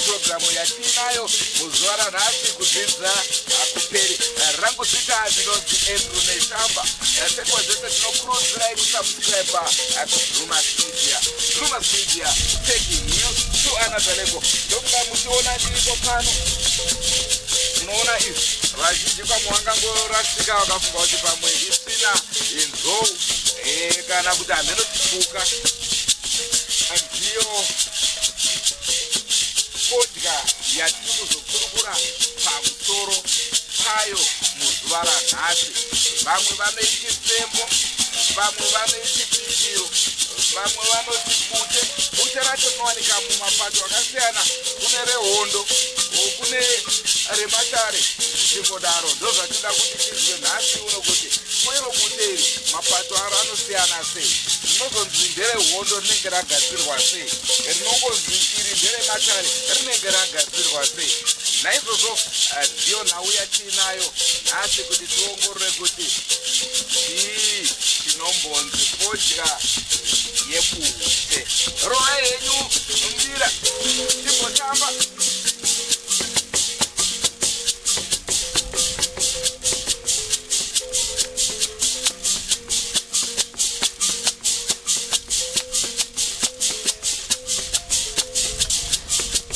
Programu ya tinayo muzwara nasi kudzidza Hakuperi rangu zita zvinonzi Drewmas sekwa dzese tinokurudzirai kusubscribe Drewmas Media taking you to another level. Ndokuda muchiona ndiripo pano munoona izvi vazhinji pamwangangorasika vakafunga kuti pamwe isina inzou kana kuti hamenotipuka ndiyo kodya yatiri kuzokurukura pamusoro payo muzuva ranhasi. Vamwe vanoiti fembo, vamwe vanoiti bikiro, vamwe vanoti bute. Bute racho rinowanika mumapato akasiyana, kune rehondo, kune remachare zvichingodaro. Ndozvatinoda kuti tizwe nhasi uno kuti kwero bute iri mapato aro anosiyana sei. Rinozonzi nderehondo rinenge ragadzirwa sei, rinongonzi iri nderemachare rinenge ragadzirwa sei. Naizvozvo ndiyo nhau yatinayo nhasi kuti tiongorore kuti chii chinombonzi kodya yebute. Rova yenyu mbira timbotamba.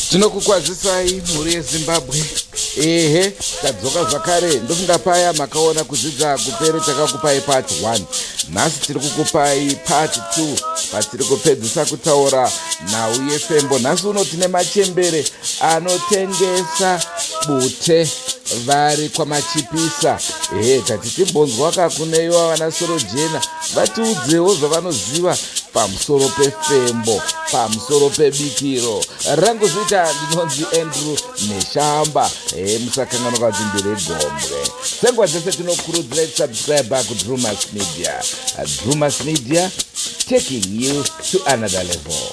Tinokukwazisai mhuri yeZimbabwe. Tadzoka zvakare. Ndofunga paya makaona kudzidza Hakuperi takakupai part 1. Nhasi tiri kukupai part 2 patiri kupedzisa kutaura nhau yefembo. Nhasi uno tine machembere anotengesa bute vari kwamachipisa. Tati timbonzwa kakuneyo vana soro jena vatiudzewo zvavanoziva pamusoro pefembo, pamusoro pebikiro. Rangu zita ndinonzi Andrew Neshamba. Musakanganoka kuti ndiri Gombwe. Senguva dzese tinokurudzirai subscribe kuDrewmas Media. Drewmas Media taking you to another level.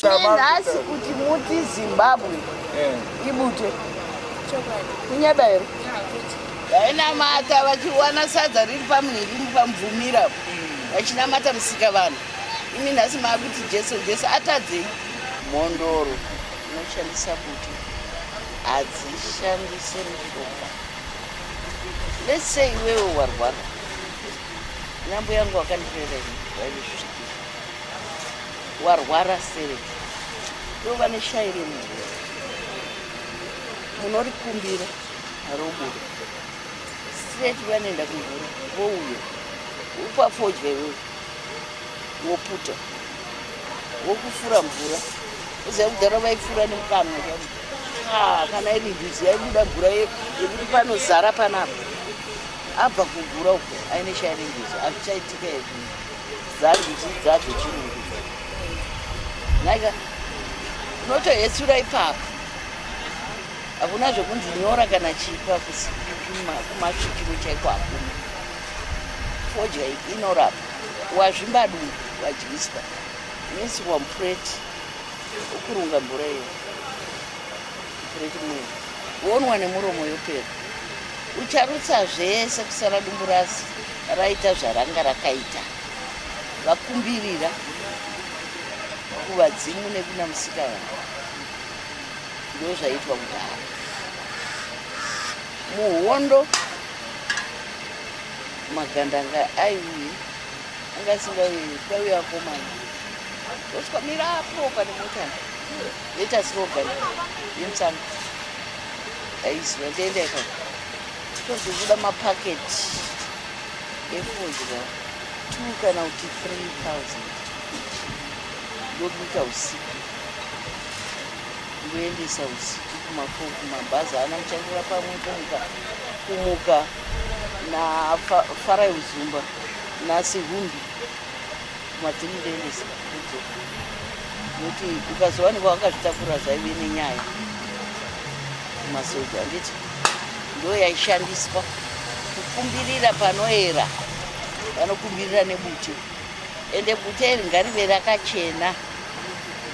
Nenhasi kuti muti Zimbabwe ibute kunyabairo vainamata vachiwana sadza riri pamunhiri pamubvumira vachinamata musika vanhu. Imi nhasi maakuti Jesu atadzei. Mondoro inoshandisa buti hadzishandise mishonga. Let's say iwewe warwara, nyambo yangu wakandirera vaizvisvikira, warwara sereti, ndova neshairi mumvura, munorikumbira robuda sereti, vanoenda kumvura vouya upa fodya iwewe woputa wokufura mvura. Uziva kudhara vaifura nemukanwa kana iri nduzi yaibuda mvura yekuti panozara panapa. Abva kugura uko aine shairi nduzi azvichaitika izvi zanduzi dzadzo chirungu naka unotohetsura ipapo. Hakuna zvokunzi nyora kana chipa kumasvikiro chaiko hakuna. Fodya inorapa. Wazvimba dungu wadyiswa inoiswa mupureti ukurunga mvura iyo mupureti mweyo wonwa nemuromo yopera. Ucharutsa zvese kusara dumbu rasi raita zvaranga rakaita. Vakumbirira kuvadzimu nekuna musika vanhu ndo zvaitwa kudhara. Muhondo magandanga aiuye angasingauye kwauye vakomana osvika mirapo pane motani leta slogan yemutsanga aiziva ndienda ikako tozobuda mapaketi efodya 2 kana kuti 3,000 ndobika usiku ndoendesa usiku kumabhazi ana muchandira pamwe kumuka nafarai uzumba nasihundu kumadhini ndoendesa kudzoka nokuti ukazowanikwa wakazvitakura zvaive nenyaya kumasoja. Anditi ndo yaishandiswa kukumbirira panoera, vanokumbirira nebute. Ende bute iri ngarive rakachena.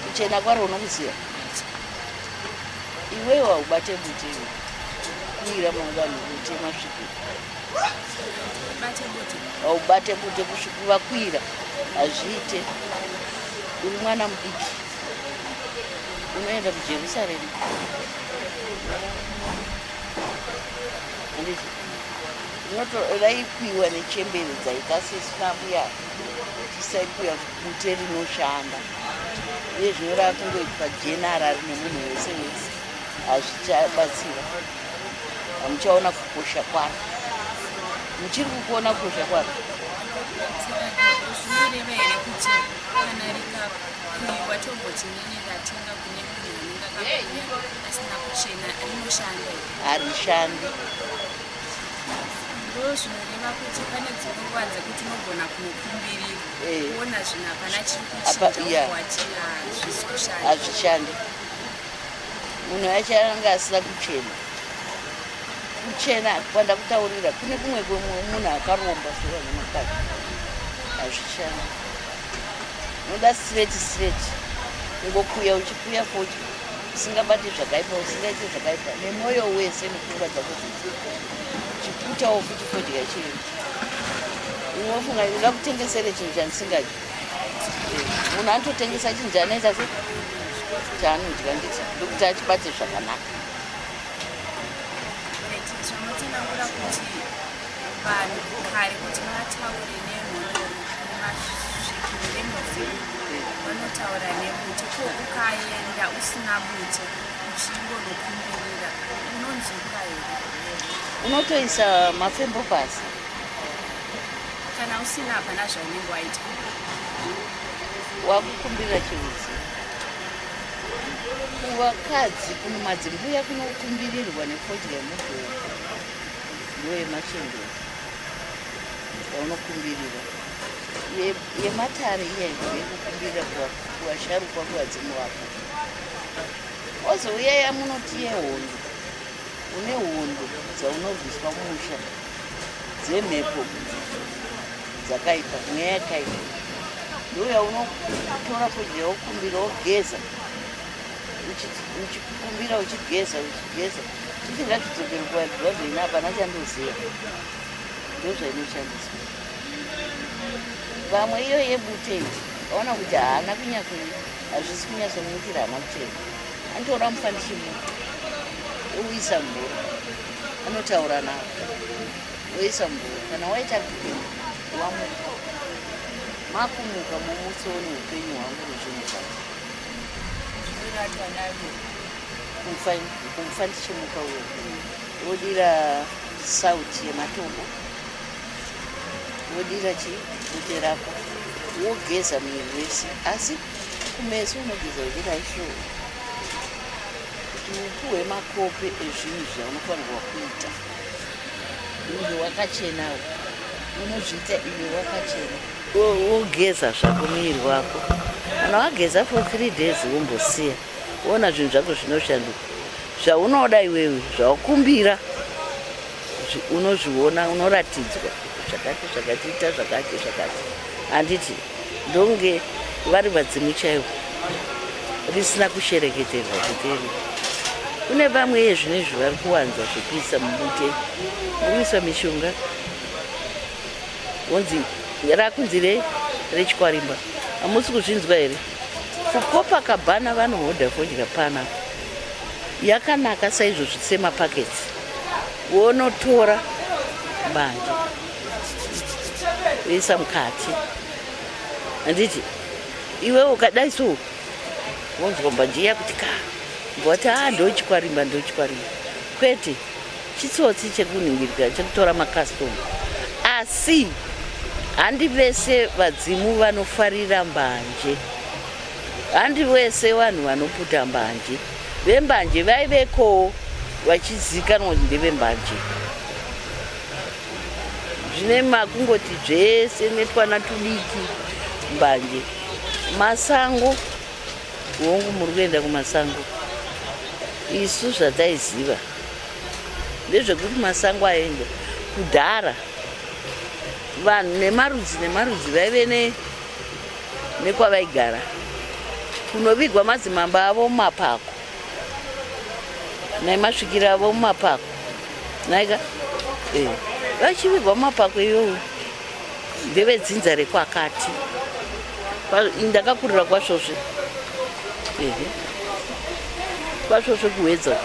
Kuchena kwaro unokuziva iwewe ubate bute kuira mangwana bute masvikiro ubate bute kusviku vakwira hazviite. Uri mwana mudiki unoenda kuJerusarema. Raikwiwa nechembere dzaikasesina mbuya tisaipiwa bute rinoshanda uye zvino rakungoitwa jenarari nemunhu wese wese. Hazvichabatsira, hamuchaona kukosha kwaro. Muchiri kukuona kukosha kwaro. Zvinoreva here kuti kana rikakuyiwa tobhoti nini ratenga kune munhu anenge akakuya asina kuchena rinoshanda here? Harishandi. Ndo zvinoreva kuti pane dzimwe nguva dzekuti unogona kunokumbirira kuona zvinhu hapana chiri kuchinja wati hazvisi kushanda. Hazvishandi. Munhu yacho anga asina kuchena. Kuchena kwanda kutaurira kune kumwe munhu akaromba sura nemukati. Hazvishandi. Unoda straight ungokuya uchikuya fodya usingabati zvakaipa usingaiti zvakaipa nemwoyo wese nepfungwa dzako chiputawo kuti fodya chiri. Unofunga ndoda kutengesere chinhu chandisingadyi. Munhu anototengesa chinhu chaanoita se chaanodya nditi ndokuti achibate zvakanaka. Zvamatsanangura kuti vanhu kare kuti vataure nenhororo nemasvikiro nemudzimu vanotaura nebute. Ko ukaenda usina bute uchingonokumbirira unonzwika here? Unotoisa mafembo pasi. Kana usina hapana zvaunenge waita. Wakukumbirira chiudzi. Kuvakadzi kuno madzimbuya kunokumbirirwa nefodya yemudhoro ndo yemachembere yaunokumbirira. Yematare iya yekukumbirira kuvasharukwa kuvadzimu vako. Ozouya yamunoti yehondo. Une hondo dzaunorwiswa musha dzemhepo dzakaipa mweya yakaipa ndoya unotora fodya wokumbira wogeza uchikumbira uchigeza tisingatidzoke kuwadhivabheni apana chandoziva ndozvainoshandiswa. Vamwe iyo yebute vaona kuti haana hazvisi kunyatsomukira hana kuchena, anotora mufanishimo ouisa mvura, anotaura navo oisa mvura. Kana waita wamuka makumuka mumusoni upenyu hwangu ruzvinhu kumfandichimuka uyo wodira sauti yematombo, wodira chibute rako, wogeza muviri wese, asi kumeso unogeza uchiraishowa kuti upuhwe makope ezvinhu zvaunofanirwa kuita iwe wakachenawo, unozviita iwe wakachena, wogeza zvako muviri wako. Kana wageza for 3 days wombosiya, wona zvinhu zvako zvinoshanduka. Zvaunoda iwewe zvaukumbira unozviona, unoratidzwa zvakatiita zvakati. Handiti ndonge vari vadzimu chaivo risina kushereketerwa kuteri. Kune vamwe yezvinezvi vari kuwanza zvekuisa mubute, mukuisa mishonga wonzi rakunzi rechikwarimba, hamusi kuzvinzwa here? Kukopa kabhana vanohodha fodya pana yakanaka saizvozvi semapaketi, wonotora mbanje woisa mukati. Handiti iwe ukadai so wonzwa mbanje yakuti ka mboti ndochikwarimba kwete, chitsotsi chekuningirika chekutora makastoma. Asi handi vese vadzimu vanofarira mbanje, handi vese vanhu vanoputa mbanje. Vembanje vaiveko vachizikanwa kuti ndevembanje, zvine makungoti zvese netwana tudiki mbanje. Masango hongu muri kuenda kumasango, isu zvataiziva ndezvekuti masango aenda kudhara. Vanhu nemarudzi vaive nekwavaigara kunovigwa madzimamba avo mumapako naimasvikira avo mumapako naika vachivigwa mumapako iyoyo ndevedzinza rekwakati. Ndakakurira kwasvosve kuhedza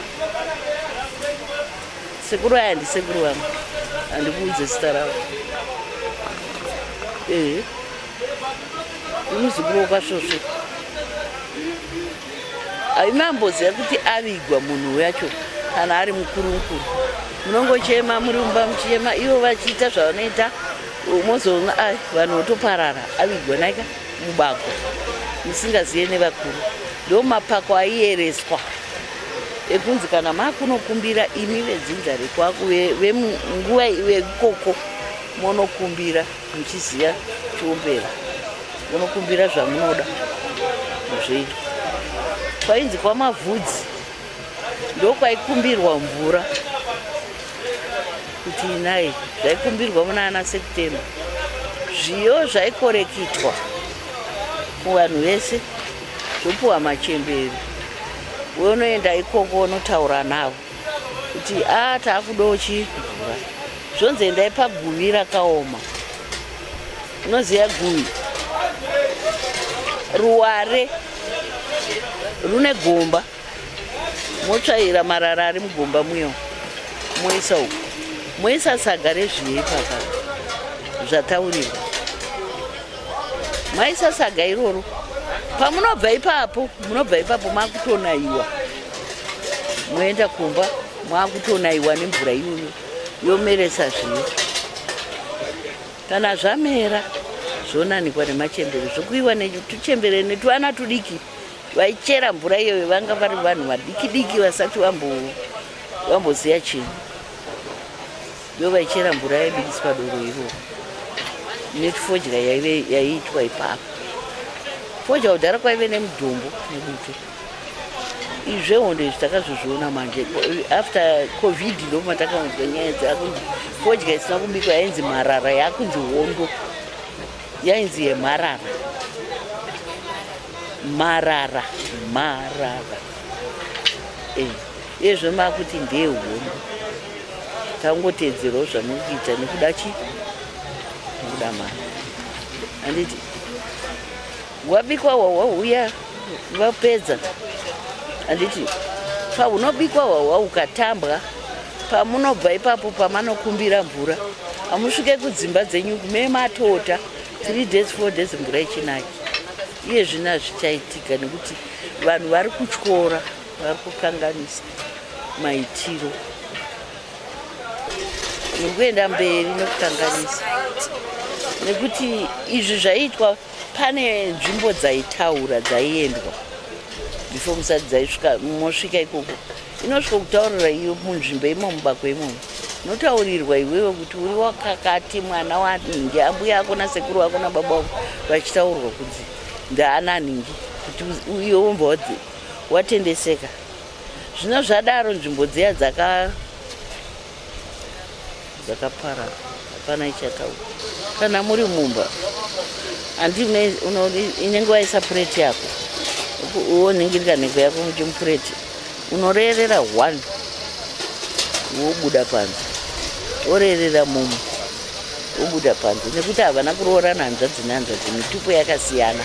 sekuru aya ndisekuru vangu, handikuudze zita ravo. Imuzukuru wakasvosve haimamboziva kuti avigwa munhu yacho kana ari mukuru. Munongochema muri mumba muchema, ivo vachiita zvavanoita, mozoona vanhu votoparara avigwa naika mubako musingazive nevakuru. Ndo mapako aiereswa ekunzi kana makunokumbira imi vedzinza rekwako venguva vekoko monokumbira muchiziva chiombera, monokumbira zvamunoda muzveita. Kwainzi kwamavhudzi ndokwai mvura kuti inai, zvaikumbirwa muna September. Zviyo zvaikorekitwa kuvanhu vese zvopuhwa machembere. Unoenda ikoko unotaura navo kuti taakudawo mvura, zvonzi endai pagumi rakaoma. Unoziva gumi? Ruware rune gomba, motsvaira marara ari mugomba muyo, moisa uko, moisa saga rezviyo ipapa zvataurirwa. Maisa saga iroro, pamunobva ipapo makutonaiwa, moenda kumba makutonaiwa nemvura iyoyo yomeresa zviyo. Kana zvamera zvonanikwa nemachembere, zvokuiwa netuchembere netwana tudiki vaichera mvura iyoyo. Vanga vari vanhu vadiki vasati vamboziya chinhu, ndo vaichera mvura yaibudiswa doro iroro netufodya yaiitwa ipapo. Fodya kudhara kwaive nemudhombo nebute. Izvehondo izvi takazozviona manje after covid ndomatakaunzwa nyaya dzakunzi fodya isina kubikwa yainzi marara, yakunzi hondo yainzi yemarara. marara izvo makuti ndehono tangotedzerawo zvamukuita nekuda chi nekuda mari handiti wabikwa wauya vapedza handiti paunobikwa ukatambwa pamunobva ipapo pamanokumbira mvura amusvike kudzimba dzenyu kumematota 3 days 4 days mvura ichinaya iye zvino hazvichaitika nekuti vanhu vari kutyora vari kukanganisa maitiro nekuenda mberi nekukanganisa nekuti izvi zvaiitwa pane nzvimbo dzaitaura dzaiendwa before musati dzaisvika mosvika ikoko inosvika kutaurira iyo munzvimbo imomo mubako imomo notaurirwa iwewe kuti uri wakakati mwana waningi ambuya ako nasekuru wako nababa wako vachitaurwa kuti ndaana ningi kuti iwe womba watendeseka zvino zvadaro nzvimbo dziya dzakapara hapana ichataura kana muri mumba handi inenge waisa pureti yako woningirika neko yako muchimupureti unorerera 1 wobuda panze worerera mumwe wobuda panze nekuti havana kuroora nanzvadzi nanzvadzi mitupo yakasiyana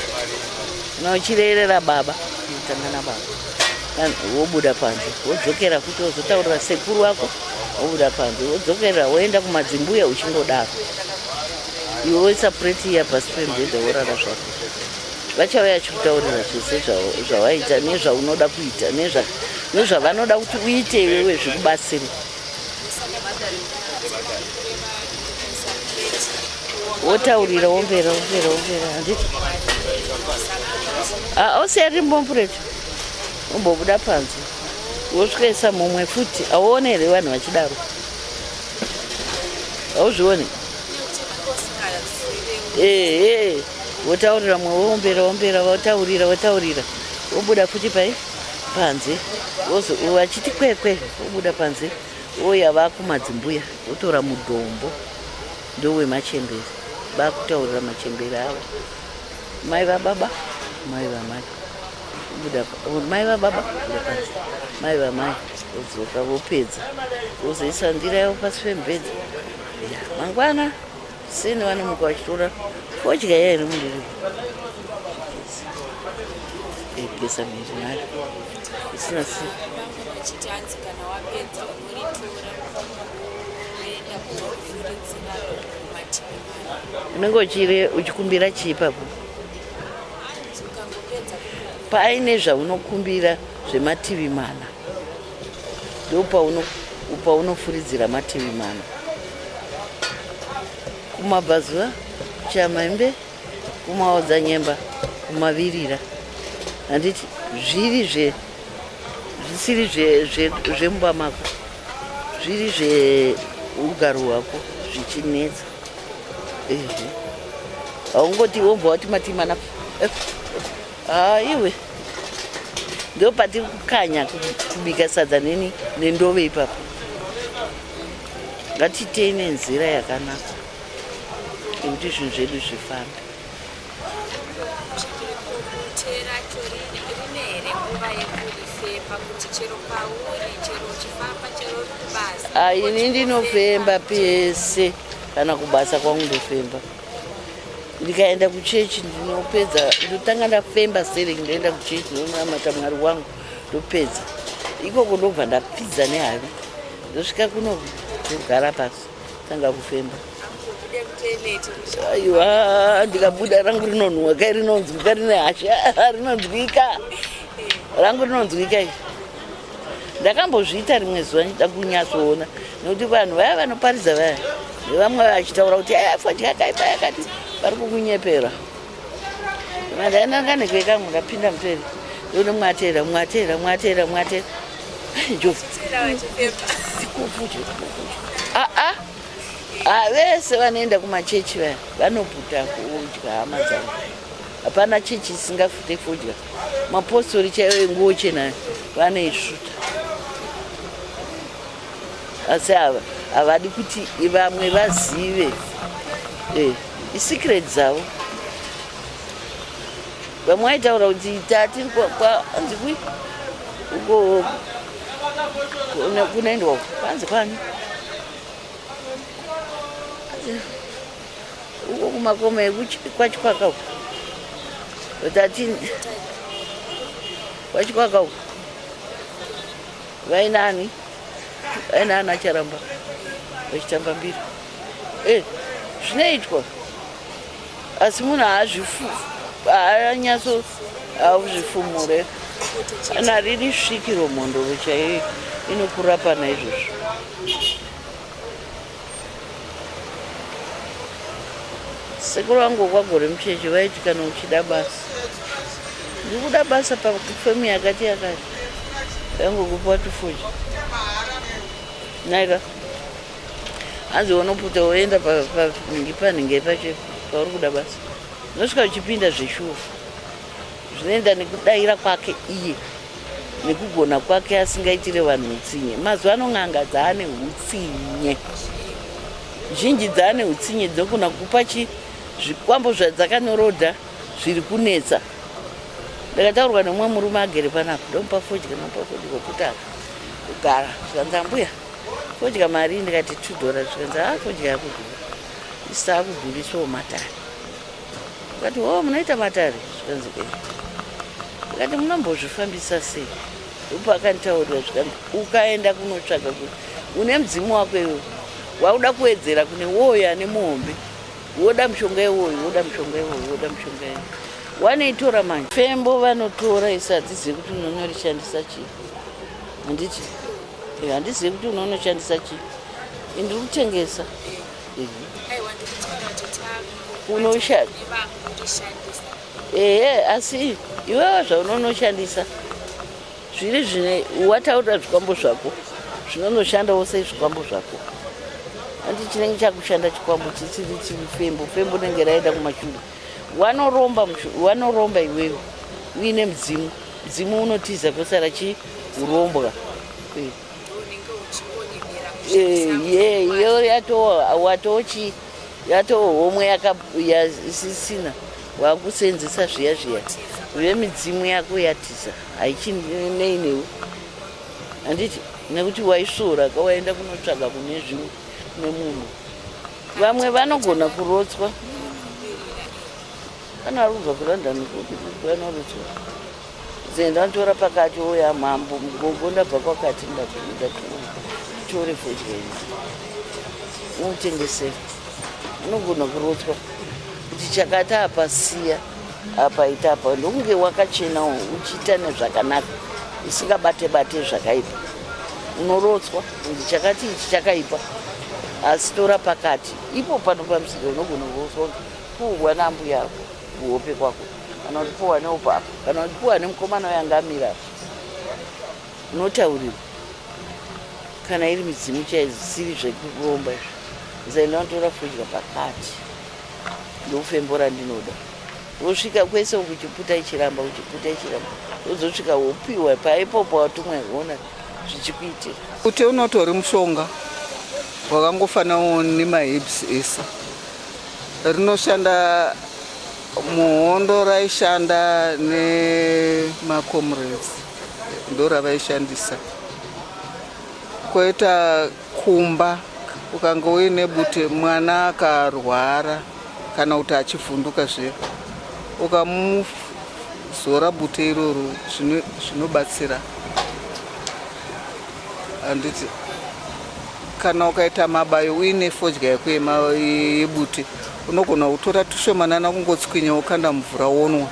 na uchirerera baba utangana baba wobuda panze wodzokera futi wozotaurira sekuru wako wobuda panze wodzokera woenda kumadzimbuya uchingodaro iwe woisa pureti iya pasi pembedza worara zvako vachauya chikutaurira zvese zvawaita nezvaunoda kuita nezvavanoda kuti uite iwewe zvikubatsire wotaurira wombera handiti ausiyari mbompureti umbobuda panze wosvikaisa mumwe futi auone here vanhu vachidaro hauzvioni wotaurira mwe wombera wotaurira wobuda futi panze wachiti kwekwe wobuda panze woya vakumadzimbuya wotora mudombo ndowemachembere vakutaurira machembere avo mai vababa mai vamai mai vababa buda panze mai vamai wodzoka vopedza wozoisa ndira yavo pasi pembedza mangwana seni vanomuka vachitora fodya yairi mundiri gesa miri nayo isina si unenge uchikumbira chii papo paine zvaunokumbira zvemativi mana ndopaunofurudzira mativi mana kumabhazuva kuchamaimbe kumaodzanyemba kumavirira handiti zvisiri zvemumba mako zviri zveugaro hwako zvichinetsa haungoti womba wati matimana iwe ndo patiri kukanya kubika sadza nendove ipapo ngatitei nenzira yakanaka ekuti zvinhu zvedu zvifambe ini ndinofemba pese kana kubasa kwangu ndofemba ndikaenda kuchechi ndinopedza ndotanga ndafemba sering ndoenda kuchechi ndonamata mwari wangu ndopedza ikoko ndobva ndapfidza nehavi ndosvika kuno ndogara pasi tanga kufemba aiwa ndikabuda rangu rinonhuwa kai rinonzwika rine hasha rinonzwika rangu rinonzwika i ndakambozviita rimwe zuva ndida kunyatsoona nekuti vanhu vaya vanoparidza vaya nevamwe vachitaura kuti fodya kaipa yakati vari kukunyepera ndaenda nekekangu ndapinda muperi ndone mwatera vese vanoenda kumachechi vaya vanoputa kudya hama dzavo hapana chechi isingafute kudya mapostori chaivo enguo chena vanoisvuta asi havadi kuti vamwe vazive isikireti dzavo vamwe vaitaura kuti tatiri kwanzi kui uko kunoendwa uko kwanzi kwani uko kumakomo kwachikwaka uko tati kwachikwaka uko vainani acharamba vachitamba mbiri zvinoitwa asi munhu haanyatso hauzvifumure kana riri svikiro mhondoro chaiyo inokurapa naizvozvo. Sekuru vangu kwagore mucheche vaiti kana uchida basa ndikuda basa pafemu yakati yangokupa tufuji naika hanzi unoputa woenda panenge pacho pauri kuda basa unosvika uchipinda zveshuwa zvinoenda nekudaira kwake iye nekugona kwake asingaitire vanhu utsinye. Mazuva ano n'anga dzaane utsinye zhinji dzaane utsinye dzokona kupa zvikwambo zvadzakanorodha zviri kunetsa. Ndakataurwa nemumwe murume agere panapo ndomupa fodya kwokutaka kugara zvikanzi ambuya fodya mari ndikati $2 zvikanzi fodya yakudhura isa akudhurisawo matare. Ndikati munoita matare zvikanzi ndikati munombozvifambisa sei ndopa akanditaurira zvikanzi ukaenda kunotsvaga kuti une mudzimu wako iwe wauda kuwedzera kune woyo ane muhombe woda mushonga iwoyo woda mushonga iwoyo woda mushonga iwoyo waneitora manje fembo vanotora isa hatizivi kuti unonorishandisa chii handiti handizivi kuti unonoshandisa chii ndiri kutengesa unoshanda asi iwewo zvaunonoshandisa zviri zvine wataura zvikwambo zvako zvinonoshandawo sei zvikwambo zvako handi chinenge chakushanda chikwambo chisiri fembo nenge raenda kumashure wanoromba iwewe uine mudzimu unotiza kwesara chiurombwa iyo yatoo homwe yasisina wakusenzesa zviya uye midzimu yako yatiza haichineinewe handiti nekuti waisvora kawaenda kunotsvaga kune zvimwe nemunhu. Vamwe vanogona kurotswa kana arubva kuLondon vanorotswa zenda ntora pakati oya mambo mugongo ndabva kwakati ndatore fodya unotengesera unogona kurotswa kuti chakati apa siya apa ita apa ndokunge wakachenawo uchiita nezvakanaka usingabate zvakaipa unorotswa kuti chakati ichi chakaipa asi tora pakati ipo panopamusika unogona kurotswa kuurwa nambuya yako kuhope kwako kana kuti puwa neupapa kana kuti puwa nemukomana wayangamira unotaurirwa kana iri midzimu chaisiri zvekuromba izvo zaenda notora fodya pakati ndofembora ndinoda wosvika kwese uchiputa ichiramba wozosvika wopiwa paipopo watumwa kuona zvichikuitira kuti unotori mushonga wakangofanawo nemahebs esa rinoshanda muhondo raishanda nemacomrades ndo ravaishandisa koita kumba ukanga uine bute mwana akarwara kana kuti achivhunduka zve ukamuzora bute iroro zvinobatsira handiti kana ukaita mabayo uine fodya yako yebute unogona kutora tushomanana kungotswinya ukanda mvura wonwa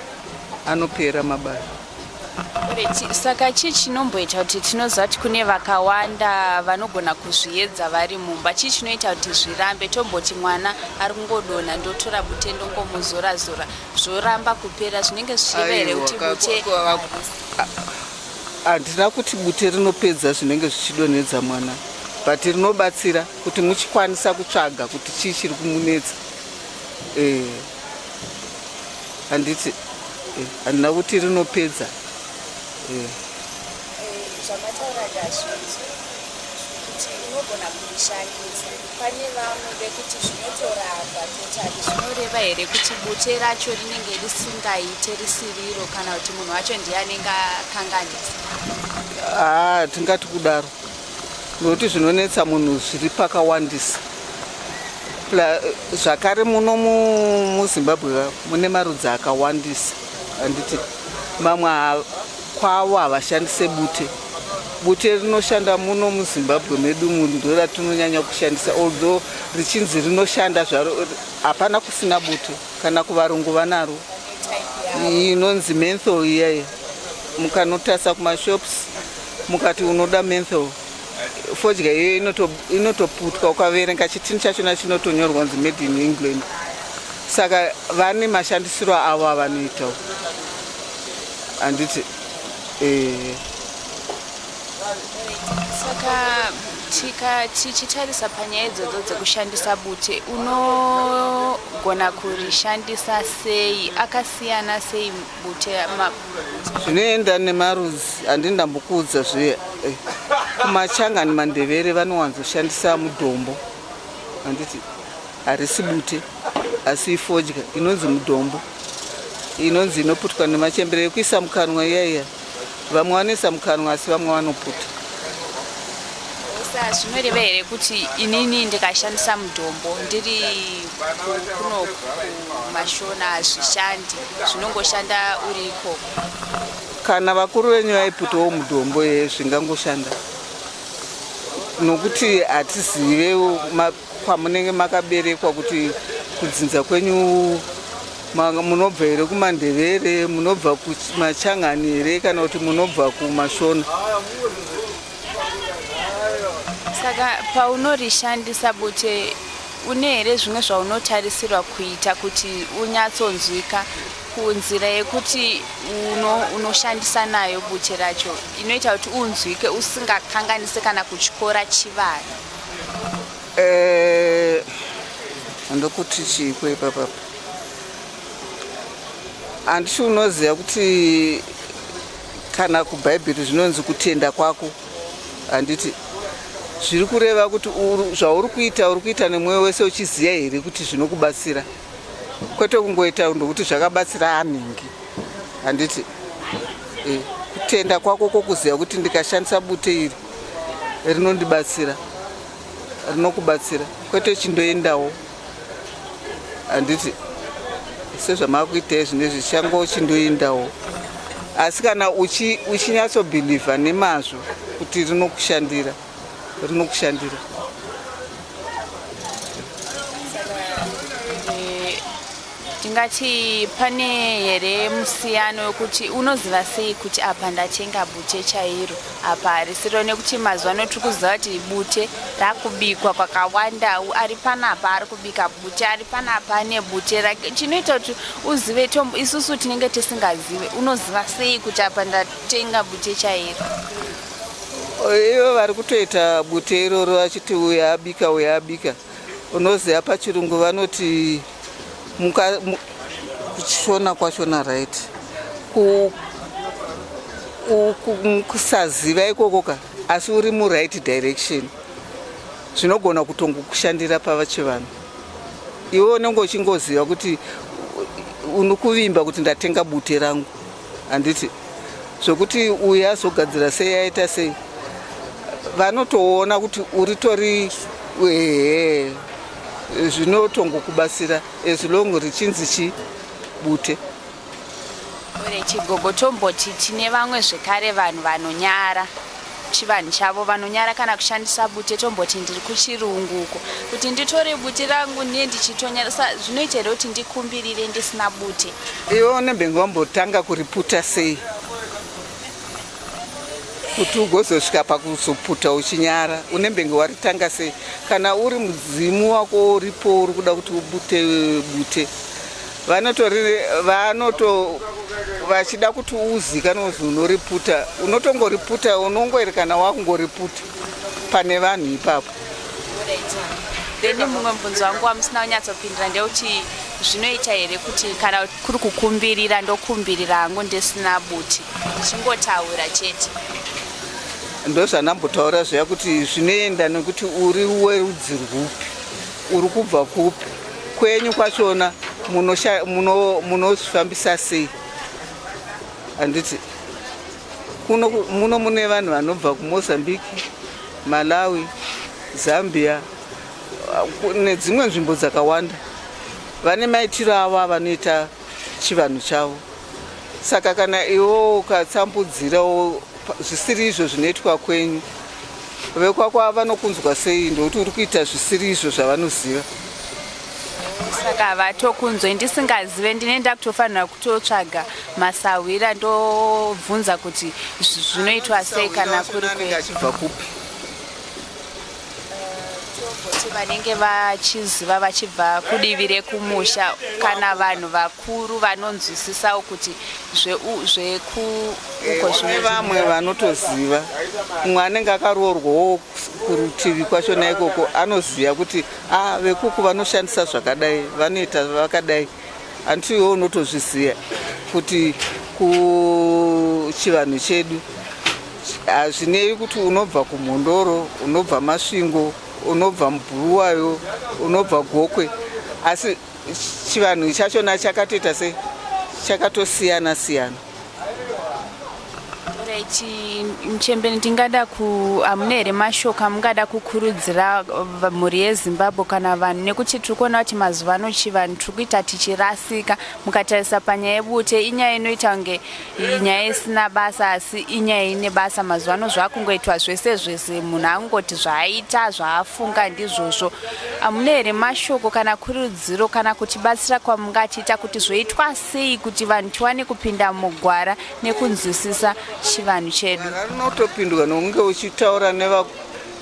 anopera mabayo. Saka chii chinomboita kuti tinoziva kuti kune vakawanda vanogona kuzviedza vari mumba? Chii chinoita kuti zvirambe? Tomboti mwana ari kungodonha ndotora bute ndongomuzora zvoramba kupera zvinenge zvichiva here kuti bute handina kuti bute rinopedza zvinenge zvichidonhedza mwana but rinobatsira kuti muchikwanisa kutsvaga kuti chii chiri kumunetsa. Handiti handina kuti rinopedza. kuti unogona kurishandisa. Pane vamwe vekuti zvinotorapa totali. Zvinoreva here kuti bute racho rinenge risingaite risiriro kana kuti munhu wacho ndiye anenge akanganisa? Tingati kudaro nokuti zvinonetsa munhu zviri pakawandisa. Zvakare muno muZimbabwe mune marudzi akawandisa. Anditi mamwe kwavo havashandise bute. Bute rinoshanda muno muZimbabwe medu ndo ratinonyanya kushandisa, although richinzi rinoshanda zvaro hapana kusina bute kana kuvarungu vanaro. Inonzi menthol iyaye. Mukanotasa kumashops mukati unoda menthol, fodya iyo inotoputwa, ukaverenga chitini chachona chinotonyorwa kunzi made in England. Saka vane mashandisiro avo avanoita. Anditi Saka tichitarisa panyaya idzodzo dzekushandisa bute, unogona kurishandisa sei? Akasiyana sei bute? Zvinoenda nemarudzi. Handindambokuudza zve kumachanga neMandevere vanowanzoshandisa mudombo. Handiti harisi bute asi ifodya inonzi mudombo, inonzi inoputwa nemachembere ekuisa mukanwa iyaiya. Vamwe vanoisa mukanwa asi vamwe vanoputa. Zvinoreva here kuti inini ndikashandisa mudombo ndiri kuno kumashona hazvishandi, zvinongoshanda uri ikoko? Kana vakuru venyu vaiputawo mudombo zvingangoshanda, nokuti hatizive kwamunenge makaberekwa kuti kudzinza kwenyu munobva here kuMandevere, munobva kumachangani here kana kuti munobva kumashona. Saka paunorishandisa bute une here zvimwe zvaunotarisirwa kuita kuti unyatsonzwika kunzira yekuti unoshandisa nayo bute racho, inoita kuti unzwike usingakanganise kana kutyora chivara? Ndokuti chiko ipapapa handisi unoziva kuti kana kuBhaibheri zvinonzi kutenda kwako. Handiti zviri kureva kuti zvauri kuita nemwoyo wese uchiziva here kuti zvinokubatsira, kwete kungoita ndokuti zvakabatsira aningi. Handiti kutenda kwako kokuziva kuti ndikashandisa bute iri rinondibatsira, rinokubatsira, kwete chindoendawo. Handiti sezvamakuita zvine zvichango chindoendawo, asi kana uchinyatsobhilivha nemazvo kuti rinokushandira. Ndingati pane here musiyano wekuti unoziva sei kuti apa ndatenga bute chairo, apa harisiro, nekuti mazuva ano tiri kuziva kuti bute rakubikwa kwakawanda, ari panapa ari kubika bute, ari panapa ane bute rake. Chinoita kuti uzive tombo, isusu tinenge tisingazive, unoziva sei kuti apa ndatenga bute chairo? Ivo vari kutoita bute iroro vachiti uya abika, unoziva pachirungu vanoti kushona kwachona, right? Kusaziva ikokoka asi uri muright direction zvinogona kutongokushandira pavachivanhu. Iwe unenge uchingoziva kuti unokuvimba kuti ndatenga bute rangu. Handiti zvokuti uya azogadzira sei aita sei, vanotoona kuti uritori zvinotongokubatsira as long richinzi chibute. Ore chigogo tomboti tine vamwe zvekare vanhu vanonyara chivanhu chavo, vanonyara kana kushandisa bute, tomboti ndiri kuchirunguko kuti nditore bute rangu ndiye ndichitonyara, zvinoita here kuti ndikumbirire ndisina bute? Iwe unembenge wambotanga kuriputa sei kuti ugozosvika pakuzoputa uchinyara? Unembenge waritanga sei? Kana uri mudzimu wako uripo uri kuda kuti ubute bute, vachida kuti uzikanwe kuti unoriputa, unotongoriputa, unongoerekana wakungoriputa pane vanhu ipapo. Then mumwe mubvunzo wangu wamusina kunyatsopindira ndeuti zvinoita here kuti kana kuri kukumbirira ndokumbirira hangu ndisina bute, ndichingotaura chete? ndozvanambotaura zviya kuti zvinoenda nekuti uri werudzi rwupi, uri kubva kupi, kwenyu kwachona munozvifambisa sei. Handiti muno mune vanhu vanobva kuMozambique, Malawi, Zambia nedzimwe nzvimbo dzakawanda, vane maitiro avo avanoita chivanhu chavo. Saka kana iwo ukatsambudzirawo zvisiri izvo zvinoitwa kwenyu, vekwako vanokunzwa sei? Ndokuti uri kuita zvisiri izvo zvavanoziva. Saka vatokunzwa ndisingazive ndinenda kutofanira kutotsvaga masawira ndobvunza kuti zvinoitwa sei kana kuri achibva kupi. Kuti vanenge vachiziva vachibva kudivi rekumusha kana vanhu vakuru vanonzwisisawo kuti kune vamwe vanotoziva, mumwe anenge akaroorwawo kurutivi kwachona ikoko anoziva kuti vekuku vanoshandisa zvakadai, vanoita vakadai. Handiti iwe unotozviziva kuti kuchivanhu chedu hazvinei kuti unobva kuMhondoro, unobva Masvingo, unobva Mubhuruwayo, unobva Gokwe, asi chivanhu chachona chakatoita sei, chakatosiyana siyana. Muchembere, ndingada hamuna here mashoko amungada kukurudzira mhuri yeZimbabwe kana vanhu, nekuti tiri kuona kuti mazuva ano chivanhu tiri kuita tichirasika. Mukatarisa panyaya yebute, inyaya inoita kunge nyaya isina basa, asi inyaya ine basa. Mazuva ano zvakungoitwa zvese zvese, munhu angoti zvaaita zvaafunga ndizvozvo. Hamuna here mashoko kana kurudziro kana kutibatsira kwamungatiita kuti zvoitwa sei kuti vanhu tiwane kupinda mugwara nekunzwisisa chivanhu chedu? Rinotopindwa nokunge uchitaura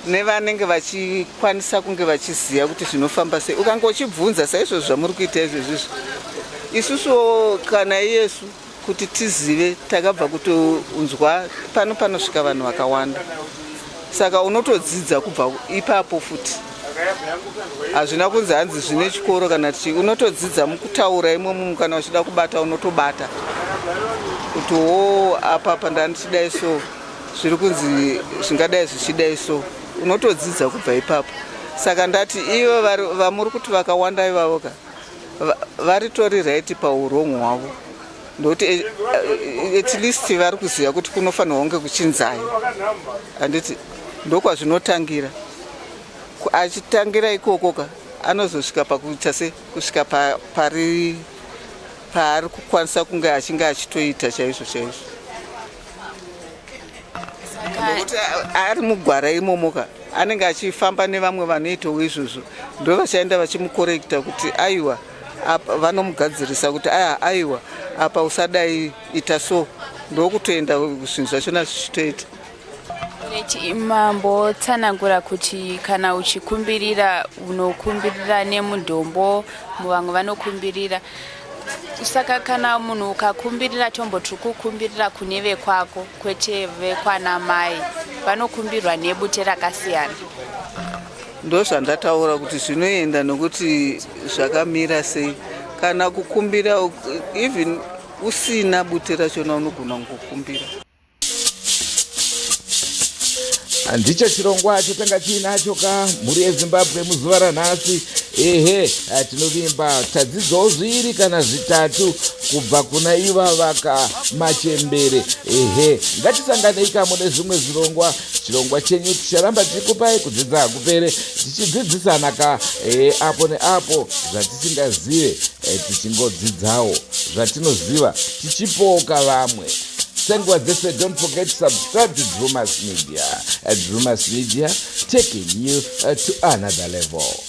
nevanenge vachikwanisa kunge vachiziva kuti zvinofamba sei. Ukanga uchibvunza saizvozvo zvamuri kuita izvezvizvo. Isusu kana Yesu kuti tizive takabva kutounzwa panosvika vanhu vakawanda. Saka unotodzidza kubva ipapo futi. Hazvina kunzi hanzi zvine chikoro kana unotodzidza mukutaura imomo, kana uchida kubata unotobata. Kuti apa ndandichidai so, zviri kunzi zvingadai zvichidai so, unotodzidza kubva ipapo. Saka ndati ivo vamuri kuti vakawanda ivavoka varitori right paurongo hwavo, ndokuti at least vari kuziva kuti kunofanirwa kunge kuchinzai. Handiti ndokwazvinotangira. Achitangira ikokoka anozosvika pakuita se, kusvika paari kukwanisa kunge achinge achitoita chaizvo chaizvo. Nokuti ari mugwara imomoka anenge achifamba nevamwe vanoitawo izvozvo, ndo vachaenda vachimukorekta kuti aiwa apa, vanomugadzirisa kuti aiwa apa usadai ita so, ndokutoenda zvinhu zvachona zvichitoita. Mambotsanangura kuti kana uchikumbirira unokumbirira nemudombo, vamwe vanokumbirira. Saka kana munhu ukakumbirira tomboti kukumbirira kune vekwako kwete vekwana mai, vanokumbirwa nebute rakasiyana. Ndozvandataura kuti zvinoenda nokuti zvakamira sei. Kana kukumbira even usina bute rachona unogona kukumbira. Ndicho chirongwa chotanga tiinacho mhuri yeZimbabwe muzuva ranhasi. Tinovimba tadzidzawo zviri kana zvitatu kubva kuna iva vakamachembere. Ngatisanganei mune zvimwe zvirongwa. Chirongwa chenyu ticharamba tichikupai kudzidza hakupere, tichidzidzisana apo neapo zvatisingazive, tichingodzidzawo zvatinoziva tichipoka vamwe. Senguva dzese, don't forget to subscribe to Drewmas Media. Drewmas Media, taking you to another level.